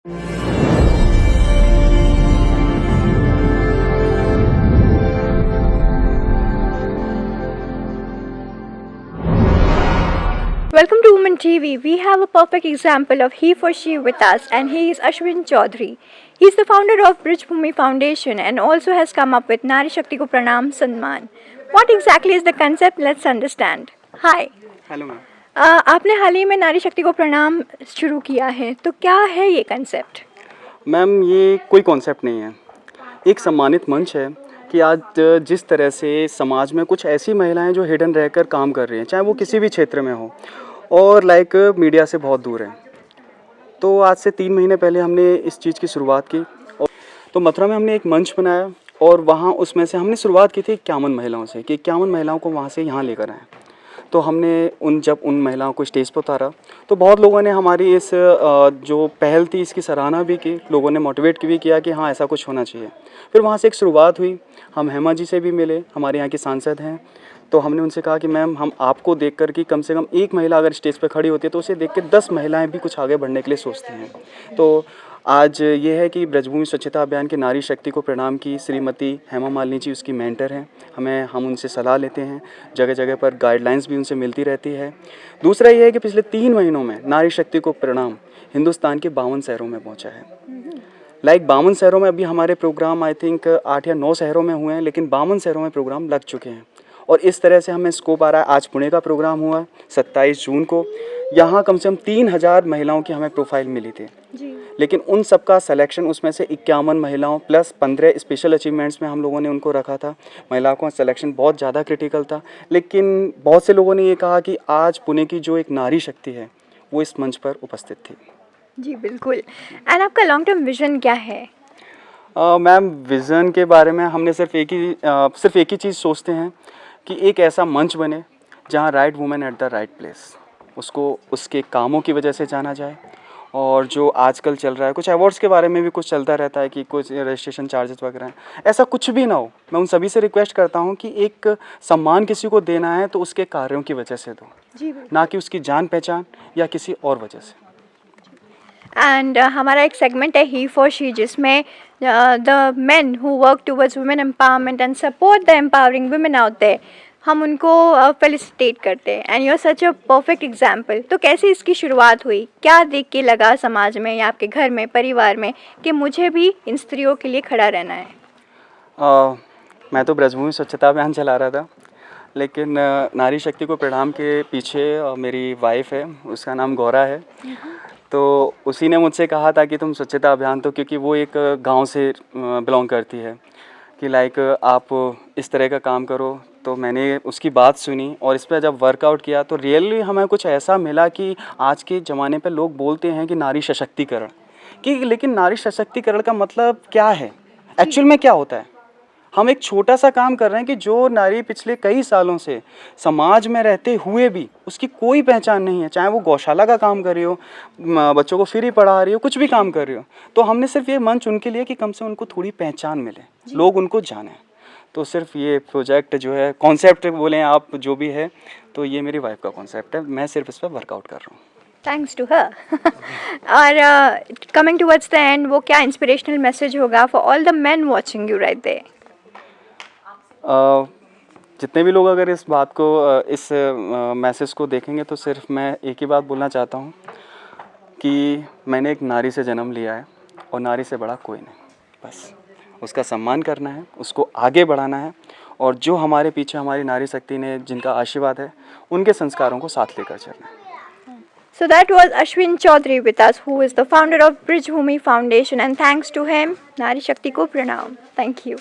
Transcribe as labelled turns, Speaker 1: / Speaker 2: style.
Speaker 1: Welcome to Women TV. We have a perfect example of he for she with us, and he is Ashwin Chaudhary. He is the founder of Bridge Bhumi Foundation and also has come up with Nari Shakti Ko Pranam Sanman. What exactly is the concept? Let's understand. Hi.
Speaker 2: Hello ma'am.
Speaker 1: आपने हाल ही में नारी शक्ति को प्रणाम शुरू किया है, तो क्या है ये कंसेप्ट?
Speaker 2: मैम ये कोई कॉन्सेप्ट नहीं है, एक सम्मानित मंच है कि आज जिस तरह से समाज में कुछ ऐसी महिलाएं जो हिडन रहकर काम कर रही हैं, चाहे वो किसी भी क्षेत्र में हो और मीडिया से बहुत दूर हैं। तो आज से 3 महीने पहले हमने इस चीज़ की शुरुआत की और तो मथुरा में हमने एक मंच बनाया और वहाँ उसमें से हमने शुरुआत की थी 51 महिलाओं से कि 51 महिलाओं को वहाँ से यहाँ लेकर आएँ। तो हमने जब उन महिलाओं को स्टेज पर उतारा तो बहुत लोगों ने हमारी इस जो पहल थी इसकी सराहना भी की, लोगों ने मोटिवेट भी किया कि हाँ ऐसा कुछ होना चाहिए। फिर वहाँ से एक शुरुआत हुई, हम हेमा जी से भी मिले, हमारे यहाँ की सांसद हैं, तो हमने उनसे कहा कि मैम हम आपको देख कर कि कम से कम एक महिला अगर स्टेज पर खड़ी होती है तो उसे देख के 10 महिलाएँ भी कुछ आगे बढ़ने के लिए सोचती हैं। तो आज ये है कि ब्रजभूमि स्वच्छता अभियान के नारी शक्ति को प्रणाम की श्रीमती हेमा मालिनी जी उसकी मेंटर हैं। हम उनसे सलाह लेते हैं, जगह जगह पर गाइडलाइंस भी उनसे मिलती रहती है। दूसरा ये है कि पिछले 3 महीनों में नारी शक्ति को प्रणाम हिंदुस्तान के 52 शहरों में पहुंचा है। 52 शहरों में अभी हमारे प्रोग्राम आई थिंक 8 या 9 शहरों में हुए हैं, लेकिन 52 शहरों में प्रोग्राम लग चुके हैं और इस तरह से हमें स्कोप आ रहा है। आज पुणे का प्रोग्राम हुआ 27 जून को, यहाँ कम से कम 3000 महिलाओं की हमें प्रोफाइल मिली थी, लेकिन उन सबका सिलेक्शन उसमें से 51 महिलाओं प्लस 15 स्पेशल अचीवमेंट्स में हम लोगों ने उनको रखा था। महिलाओं का सिलेक्शन बहुत ज़्यादा क्रिटिकल था, लेकिन बहुत से लोगों ने ये कहा कि आज पुणे की जो एक नारी शक्ति है वो इस मंच पर उपस्थित थी।
Speaker 1: जी बिल्कुल। एंड आपका लॉन्ग टर्म विजन क्या है?
Speaker 2: मैम विज़न के बारे में हमने सिर्फ एक ही चीज़ सोचते हैं कि एक ऐसा मंच बने जहाँ right women at the right place, उसको उसके कामों की वजह से जाना जाए। और जो आजकल चल रहा है, कुछ अवार्ड्स के बारे में भी कुछ चलता रहता है कि कुछ रजिस्ट्रेशन चार्जेस वगैरह हैं, ऐसा कुछ भी ना हो। मैं उन सभी से रिक्वेस्ट करता हूँ कि एक सम्मान किसी को देना है तो उसके कार्यों की वजह से दो, ना कि उसकी जान पहचान या किसी और वजह से।
Speaker 1: एंड हमारा एक सेगमेंट है ही फॉर शी, जिसमें the men who work towards women empowerment and support the empowering women out there, हम उनको फेलिसिटेट करते हैं। And you are such a perfect example. तो कैसे इसकी शुरुआत हुई, क्या देख के लगा समाज में या आपके घर में, परिवार में, कि मुझे भी इन स्त्रियों के लिए खड़ा रहना है?
Speaker 2: मैं तो ब्रजभूमि स्वच्छता अभियान चला रहा था, लेकिन नारी शक्ति को प्रणाम के पीछे मेरी वाइफ है, उसका नाम गौरा है। तो उसी ने मुझसे कहा था कि तुम स्वच्छता अभियान, तो क्योंकि वो एक गांव से बिलोंग करती है, कि आप इस तरह का काम करो। तो मैंने उसकी बात सुनी और इस पर जब वर्कआउट किया तो रियली हमें कुछ ऐसा मिला कि आज के ज़माने पे लोग बोलते हैं कि नारी सशक्तिकरण, कि लेकिन नारी सशक्तिकरण का मतलब क्या है, एक्चुअल में क्या होता है। हम एक छोटा सा काम कर रहे हैं कि जो नारी पिछले कई सालों से समाज में रहते हुए भी उसकी कोई पहचान नहीं है, चाहे वो गौशाला का काम कर रही हो, बच्चों को फ्री पढ़ा रही हो, कुछ भी काम कर रही हो, तो हमने सिर्फ ये मंच उनके लिए कि कम से उनको थोड़ी पहचान मिले, लोग उनको जाने। तो सिर्फ ये प्रोजेक्ट जो है, कॉन्सेप्ट बोलें आप जो भी है, तो ये मेरी वाइफ का कॉन्सेप्ट है, मैं सिर्फ इस पर वर्कआउट कर रहा हूँ।
Speaker 1: Thanks to her. और कमिंग टुवर्ड्स द एंड, वो क्या इंस्पिरेशनल मैसेज होगा for all the men watching you right there?
Speaker 2: जितने भी लोग अगर इस बात को इस मैसेज को देखेंगे तो सिर्फ मैं एक ही बात बोलना चाहता हूँ कि मैंने एक नारी से जन्म लिया है और नारी से बड़ा कोई नहीं, बस उसका सम्मान करना है, उसको आगे बढ़ाना है और जो हमारे पीछे हमारी नारी शक्ति ने जिनका आशीर्वाद है उनके संस्कारों को साथ लेकर चलना है।
Speaker 1: So that was Ashwin Chaudhary with us, who is the founder of Bridge Bhumi Foundation, and thanks to him, Nari Shakti ko pranam. Thank you.